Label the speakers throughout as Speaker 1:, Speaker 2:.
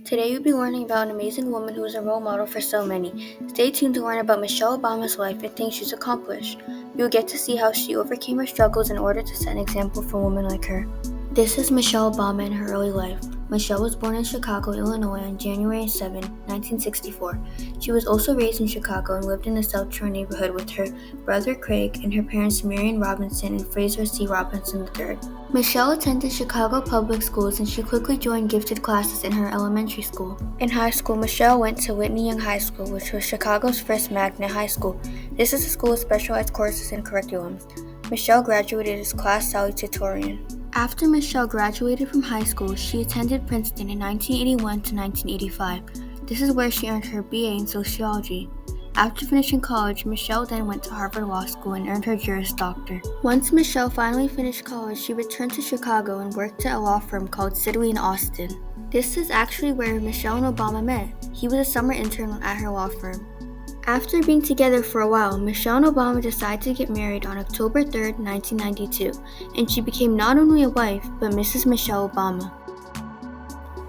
Speaker 1: Today we'll be learning about an amazing woman who is a role model for so many. Stay tuned to learn about Michelle Obama's life and things she's accomplished. You'll get to see how she overcame her struggles in order to set an example for women like her. This is Michelle Obama in her early life. Michelle was born in Chicago, Illinois on January 7, 1964. She was also raised in Chicago and lived in the South Shore neighborhood with her brother Craig and her parents Marion Robinson and Fraser C. Robinson III. Michelle attended Chicago public schools and she quickly joined gifted classes in her elementary school. In high school, Michelle went to Whitney Young High School, which was Chicago's first magnet high school. This is a school with specialized courses and curriculums. Michelle graduated as class salutatorian. After Michelle graduated from high school, she attended Princeton in 1981 to 1985. This is where she earned her BA in sociology. After finishing college, Michelle then went to Harvard Law School and earned her Juris Doctor. Once Michelle finally finished college, she returned to Chicago and worked at a law firm called Sidley & Austin. This is actually where Michelle and Obama met. He was a summer intern at her law firm. After being together for a while, Michelle and Obama decided to get married on October 3, 1992, and she became not only a wife, but Mrs. Michelle Obama.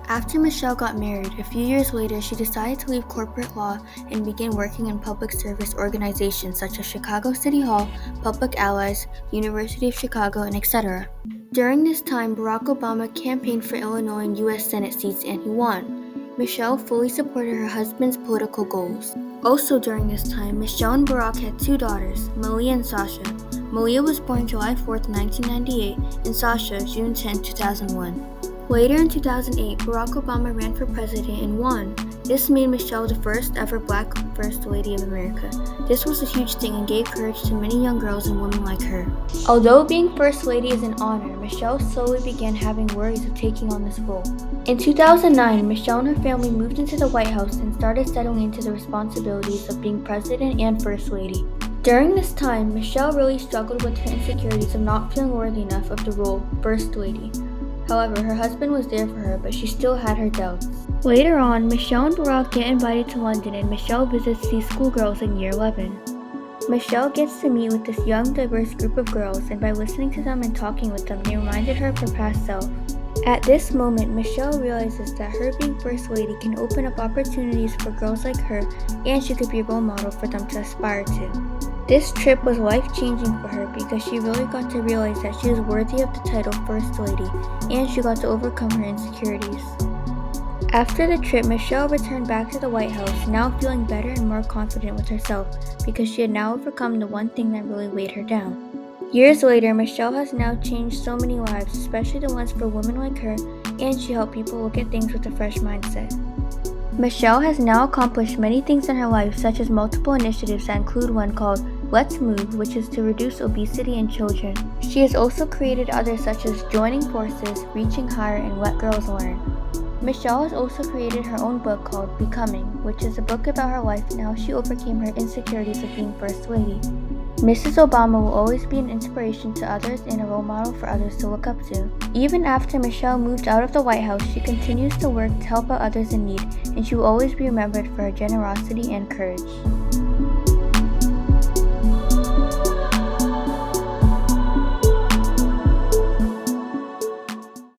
Speaker 1: After Michelle got married, a few years later, she decided to leave corporate law and begin working in public service organizations such as Chicago City Hall, Public Allies, University of Chicago, and etc. During this time, Barack Obama campaigned for Illinois and U.S. Senate seats, and he won. Michelle fully supported her husband's political goals. Also during this time, Michelle and Barack had two daughters, Malia and Sasha. Malia was born July 4, 1998, and Sasha June 10, 2001. Later in 2008, Barack Obama ran for president and won. This made Michelle the first ever Black First Lady of America. This was a huge thing and gave courage to many young girls and women like her. Although being First Lady is an honor, Michelle slowly began having worries of taking on this role. In 2009, Michelle and her family moved into the White House and started settling into the responsibilities of being President and First Lady. During this time, Michelle really struggled with her insecurities of not feeling worthy enough of the role First Lady. However, her husband was there for her, but she still had her doubts. Later on, Michelle and Barack get invited to London and Michelle visits these schoolgirls in year 11. Michelle gets to meet with this young, diverse group of girls, and by listening to them and talking with them, they reminded her of her past self. At this moment, Michelle realizes that her being First Lady can open up opportunities for girls like her, and she could be a role model for them to aspire to. This trip was life-changing for her because she really got to realize that she was worthy of the title First Lady, and she got to overcome her insecurities. After the trip, Michelle returned back to the White House, now feeling better and more confident with herself because she had now overcome the one thing that really weighed her down. Years later, Michelle has now changed so many lives, especially the ones for women like her, and she helped people look at things with a fresh mindset. Michelle has now accomplished many things in her life, such as multiple initiatives that include one called Let's Move, which is to reduce obesity in children. She has also created others such as Joining Forces, Reaching Higher, and Let Girls Learn. Michelle has also created her own book called Becoming, which is a book about her life and how she overcame her insecurities of being First Lady. Mrs. Obama will always be an inspiration to others and a role model for others to look up to. Even after Michelle moved out of the White House, she continues to work to help out others in need, and she will always be remembered for her generosity and courage.